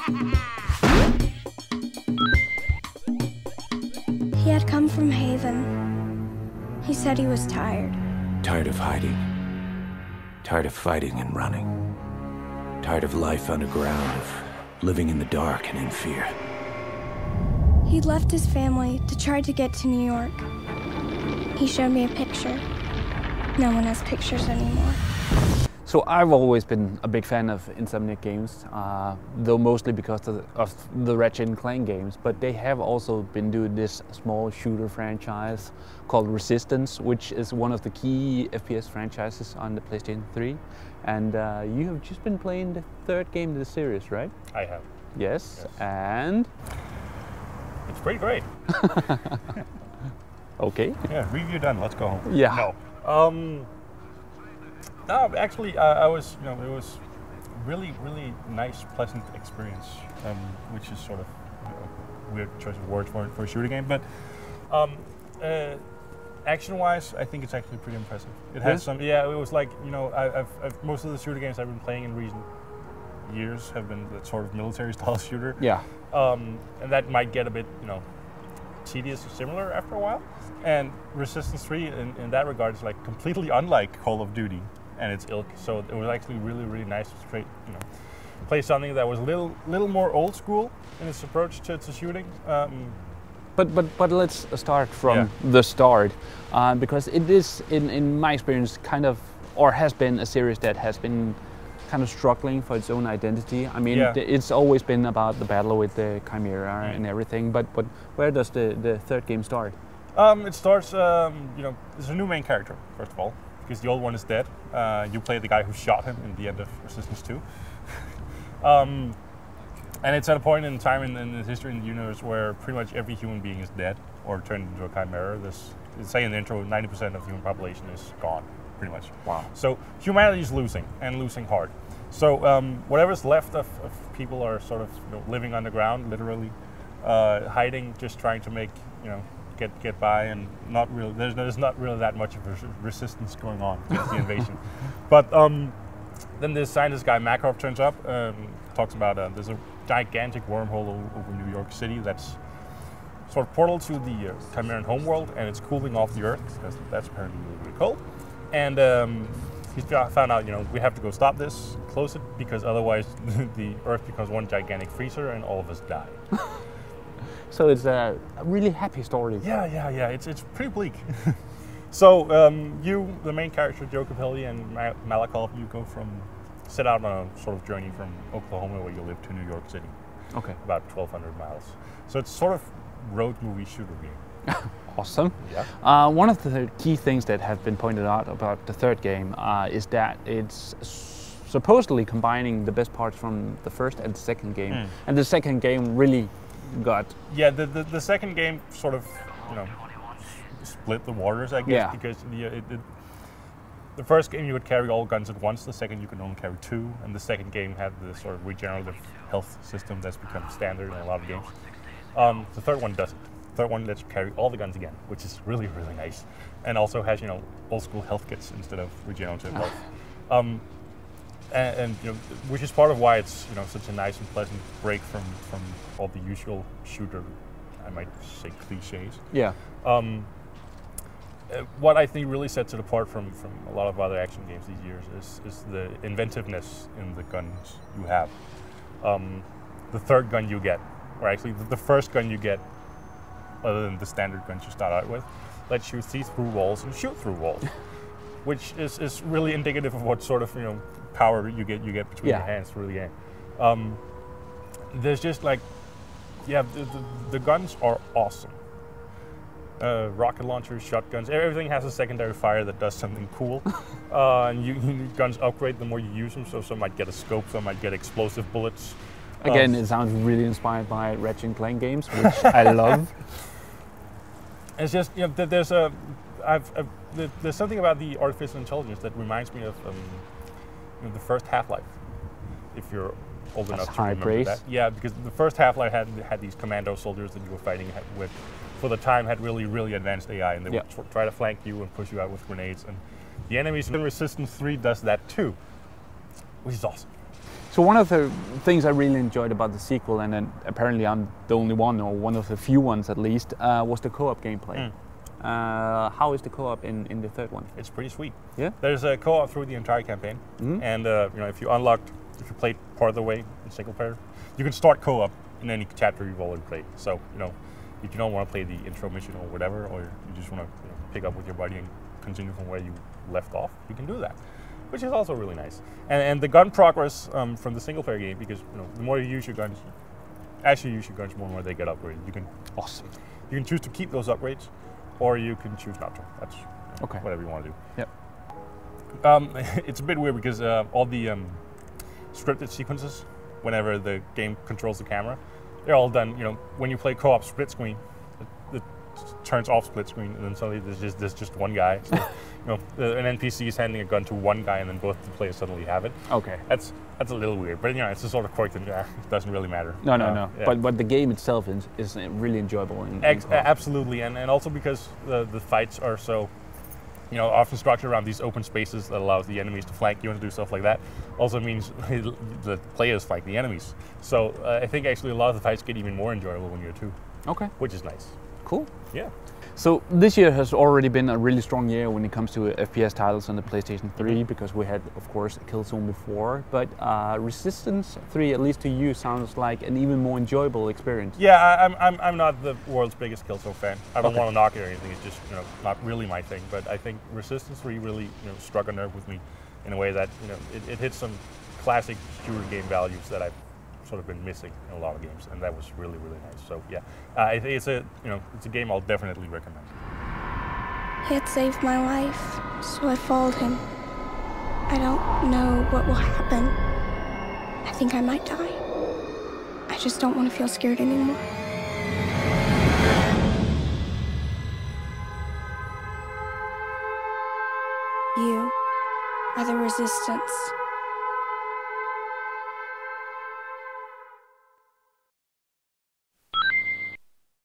He had come from Haven. He said he was tired. Tired of hiding. Tired of fighting and running. Tired of life underground, of living in the dark and in fear. He'd left his family to try to get to New York. He showed me a picture. No one has pictures anymore. So I've always been a big fan of Insomniac Games, though mostly because of the Ratchet & Clank games, but they have also been doing this small shooter franchise called Resistance, which is one of the key FPS franchises on the PlayStation 3. And you have just been playing the third game in the series, right? I have. Yes. And? It's pretty great. Okay. Yeah, review done, let's go home. Yeah. No. No, actually, I was, it was really, really nice, pleasant experience, which is sort of a weird choice of words for a shooting game. But action-wise, I think it's actually pretty impressive. It has some, it was like, I've most of the shooter games I've been playing in recent years have been that sort of military-style shooter. Yeah. And that might get a bit, tedious or similar after a while. And Resistance 3, in that regard, is like completely unlike Call of Duty and its ilk. So it was actually really, really nice to play something that was a little more old school in its approach to shooting. But let's start from the start, because it is, in my experience, kind of, or has been a series that has been kind of struggling for its own identity. I mean, it's always been about the battle with the Chimera and everything, but where does the third game start? It starts, there's a new main character, first of all, because the old one is dead. You play the guy who shot him in the end of Resistance 2. And it's at a point in time in the history in the universe where pretty much every human being is dead or turned into a chimera. Say in the intro, 90% of the human population is gone, pretty much. Wow. So humanity is losing, and losing hard. So whatever's left of people are sort of living underground, literally, hiding, just trying to make, get by, and not really. There's not really that much of a resistance going on against the invasion. But then this scientist guy Makarov turns up, talks about there's a gigantic wormhole over New York City that's sort of portal to the Chimeran homeworld, and it's cooling off the Earth because that's apparently really, really cold. And he's found out, we have to go stop this, close it, because otherwise the Earth becomes one gigantic freezer and all of us die. So it's a really happy story. Yeah. It's pretty bleak. So you, the main character, Joe Capelli, and Malakov, you set out on a sort of journey from Oklahoma, where you live, to New York City. Okay. About 1,200 miles. So it's sort of road movie shooter game. Awesome. Yeah. One of the key things that have been pointed out about the third game is that it's supposedly combining the best parts from the first and the second game. And the second game really got... Yeah, the second game sort of, split the waters, I guess, because the first game you could carry all guns at once, the second you could only carry two, and the second game had the sort of regenerative health system that's become standard in a lot of games. The third one doesn't. The third one lets you carry all the guns again, which is really, really nice, and also has old school health kits instead of regenerative health, and which is part of why it's such a nice and pleasant break from all the usual shooter, I might say, cliches. Yeah. What I think really sets it apart from a lot of other action games these years is the inventiveness in the guns you have. The third gun you get, or actually the first gun you get, other than the standard guns you start out with, lets you see through walls and shoot through walls, which is really indicative of what sort of power you get between your hands through the game. There's just like, the guns are awesome. Rocket launchers, shotguns, everything has a secondary fire that does something cool. And guns upgrade the more you use them, so some might get a scope, some might get explosive bullets. Again, it sounds really inspired by Ratchet & Clank games, which I love. It's just, there's something about the artificial intelligence that reminds me of the first Half-Life, if you're old enough to remember that. Yeah, because the first Half-Life had these commando soldiers that you were fighting with, for the time, had really, really advanced AI, and they would try to flank you and push you out with grenades. And the enemies in Resistance 3 does that too, which is awesome. So one of the things I really enjoyed about the sequel, and then apparently I'm the only one, or one of the few ones at least, was the co-op gameplay. How is the co-op in the third one? It's pretty sweet. Yeah. There's a co-op through the entire campaign, and if you played part of the way in single player, you can start co-op in any chapter you've already played. So if you don't want to play the intro mission or whatever, or you just want to pick up with your buddy and continue from where you left off, you can do that, which is also really nice. And the gun progress from the single player game, because the more you use your guns, more and more they get upgraded. You can choose to keep those upgrades, or you can choose not to. That's whatever you want to do. Yep. It's a bit weird because all the scripted sequences, whenever the game controls the camera, they're all done. When you play co-op split screen, it turns off split screen, and then suddenly there's just one guy. So, an NPC is handing a gun to one guy, and then both the players suddenly have it. Okay. That's a little weird, but it's a sort of quirk that it doesn't really matter. No. Yeah. But the game itself is really enjoyable. Absolutely, and also because the fights are so often structured around these open spaces that allows the enemies to flank you and do stuff like that. Also means the players flank the enemies. So I think actually a lot of the fights get even more enjoyable when you're two. Okay. Which is nice. Cool. Yeah. So this year has already been a really strong year when it comes to FPS titles on the PlayStation 3, because we had, of course, Killzone before, but Resistance 3, at least to you, sounds like an even more enjoyable experience. Yeah, I'm not the world's biggest Killzone fan. I don't want to knock it or anything. It's just not really my thing. But I think Resistance 3 really struck a nerve with me in a way that it hit some classic shooter game values that I've sort of been missing in a lot of games, and that was really, really nice. So yeah, I think it's a game I'll definitely recommend. He had saved my life, so I followed him. I don't know what will happen. I think I might die. I just don't want to feel scared anymore. You are the Resistance.